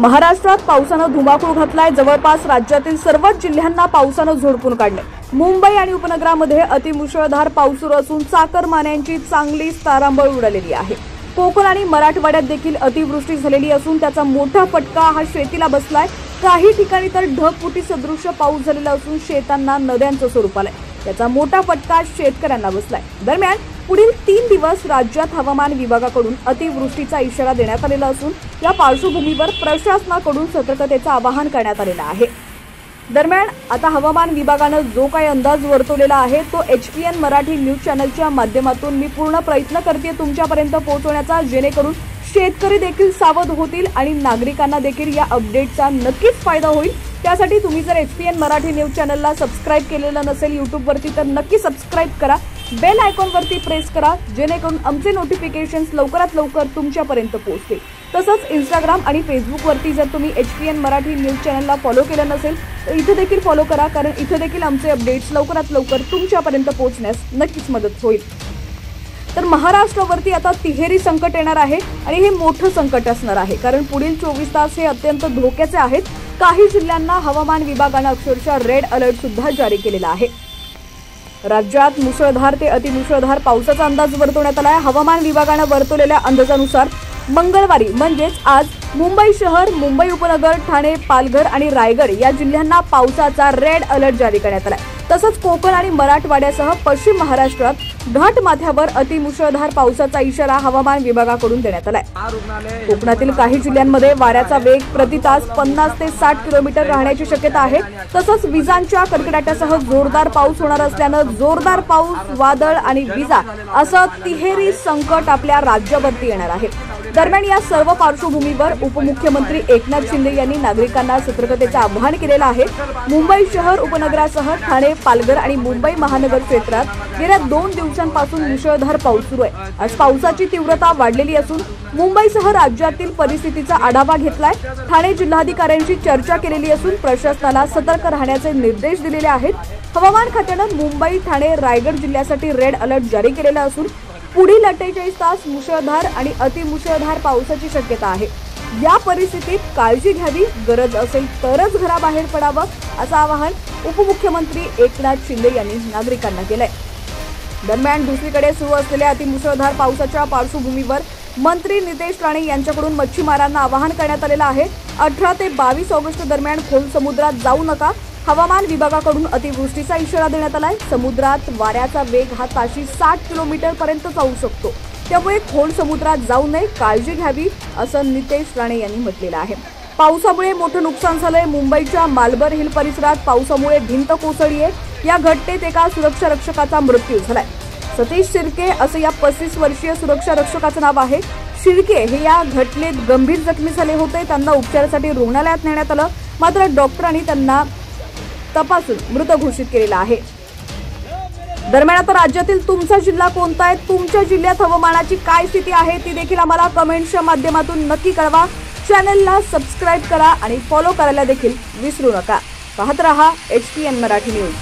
महाराष्ट्रात पावसानं धुमाकूळ घातलाय। जवळपास राज्यातील सर्वच जिल्ह्यांना पावसानं झोडपून काढले। मुंबई आणि उपनगरामध्ये अतिमुसळधार पाऊस सुरू असून चाकरमान्यांची चांगलीच तारांबळ उडालेली आहे। कोकण आणि मराठवाड्यात देखील अतिवृष्टी झालेली असून त्याचा मोठा फटका हा शेतीला बसलाय। काही ठिकाणी तर ढगफुटी सदृश्य पाऊस झालेला असून शेतांना नद्यांचं स्वरूप आलंय। त्याचा मोठा फटका शेतकऱ्यांना बसलाय। दरम्यान पुढील 3 दिवस राज्यात हवामान विभागाकडून अतिवृष्टीचा इशारा देण्यात आलेला असून या पार्श्वभूमीवर प्रशासनाकडून सतर्कतेचं आवाहन करण्यात आलेलं आहे। दरम्यान आता हवामान विभागानं जो काही अंदाज वर्तवलेला आहे तो HPN मराठी न्यूज चॅनलच्या माध्यमातून मी पूर्ण प्रयत्न करते तुमच्यापर्यंत पोहोचवण्याचा, जेणेकरून शेतकरी देखील सावध होतील आणि नागरिकांना देखील या अपडेटचा नक्कीच फायदा होईल। त्यासाठी तुम्ही जर HPN मराठी न्यूज चॅनलला सबस्क्राइब केलेलं नसेल YouTube वरती तर नक्की सबस्क्राइब करा, बेल आयकॉन वरती प्रेस करा, जेणेकरून आमचे नोटिफिकेशन्स लवकरात लवकर तुमच्यापर्यंत पोहोचतील। तसंच Instagram आणि Facebook वरती जर तुम्ही HPN मराठी न्यूज चॅनलला फॉलो केलं नसेल तर इथे देखील फॉलो करा, कारण इथे देखील आमचे अपडेट्स लवकरात लवकर तुमच्यापर्यंत पोहोचण्यास नक्कीच मदत होईल। तर महाराष्ट्रावरती आता तिहेरी संकट येणार आहे आणि हे मोठं संकट असणार आहे, कारण पुढील 24 तास हे अत्यंत धोक्याचे आहेत। काही जिल्ह्यांना हवामान विभागाने अक्षरशः रेड अलर्ट सुद्धा जारी केलेला आहे। राज्यात मुसळधार ते अतिमुसळधार पावसाचा अंदाज वर्तवण्यात आला आहे। हवामान विभागाने वर्तवलेल्या अंदाजानुसार मंगळवारी म्हणजेच आज मुंबई शहर, मुंबई उपनगर, ठाणे, पालघर आणि रायगड या जिल्ह्यांना पावसाचा रेड अलर्ट जारी करण्यात आला। तसंच कोकण आणि मराठवाड्यासह पश्चिम महाराष्ट्रात घाटमाथ्यावर अतिमुसळधार पावसाचा इशारा हवामान विभागाकडून देण्यात आलाय। कोकणातील काही जिल्ह्यांमध्ये वाऱ्याचा वेग प्रति तास 50 ते 60 किलोमीटर राहण्याची शक्यता आहे। तसंच विजांच्या कडकडाटासह जोरदार पाऊस होणार असल्यानं जोरदार पाऊस, वादळ आणि विजा असं तिहेरी संकट आपल्या राज्यावरती येणार आहे। दरम्यान या सर्व पार्श्वभूमीवर उपमुख्यमंत्री एकनाथ शिंदे यांनी नागरिकांना सतर्कतेचं आवाहन केलेलं आहे। मुंबई शहर, उपनगरासह ठाणे, पालघर आणि मुंबई महानगर क्षेत्रात गेल्या 2 दिवसांपासून मुसळधार पाऊस सुरू आहे। आज पावसाची तीव्रता वाढलेली असून मुंबईसह राज्यातील परिस्थितीचा आढावा घेतलाय। ठाणे जिल्हाधिकाऱ्यांशी चर्चा केलेली असून प्रशासनाला सतर्क राहण्याचे निर्देश दिलेले आहेत। हवामान खात्यानं मुंबई, ठाणे, रायगड जिल्ह्यासाठी रेड अलर्ट जारी केलेला असून पुढील 48 तास मुसळधार आणि अतिमुसळधार पावसाची शक्यता आहे। या परिस्थितीत काळजी घ्यावी, गरज असेल तरच घराबाहेर पडावं असं आवाहन उपमुख्यमंत्री एकनाथ शिंदे यांनी नागरिकांना केलंय। दरम्यान दुसरीकडे सुरू असलेल्या अतिमुसळधार पावसाच्या पार्श्वभूमीवर मंत्री नितेश राणे यांच्याकडून मच्छीमारांना आवाहन करण्यात आलेलं आहे। 18 ते 22 ऑगस्ट दरम्यान खोल समुद्रात जाऊ नका। हवामान विभागाकडून अतिवृष्टीचा इशारा देण्यात आलाय। समुद्रात वाऱ्याचा वेग हा ताशी 60 किलोमीटर पर्यंत जाऊ शकतो, त्यामुळे खोल समुद्रात जाऊ नये, काळजी घ्यावी असं नितेश राणे यांनी म्हटलेलं आहे। पावसामुळे मोठं नुकसान झालंय। मुंबईच्या मालबर हिल परिसरात पावसामुळे भिंत कोसळली आहे। या घटनेत एका सुरक्षा रक्षकाचा मृत्यू झालाय। सतीश शिर्के असं या 35 वर्षीय सुरक्षा रक्षकाचं नाव आहे। शिर्के हे या घटनेत गंभीर जखमी झाले होते। त्यांना उपचारासाठी रुग्णालयात नेण्यात आलं, मात्र डॉक्टरांनी त्यांना तपासून मृत घोषित केलेला आहे। दरम्यान आता राज्यातील तुमचा जिल्हा कोणता आहे, तुमच्या जिल्ह्यात हवामानाची काय स्थिती आहे ती देखील आम्हाला कमेंट्सच्या माध्यमातून नक्की कळवा। चॅनलला सबस्क्राइब करा आणि फॉलो करायला देखील विसरू नका। पाहत रहा HPN मराठी न्यूज।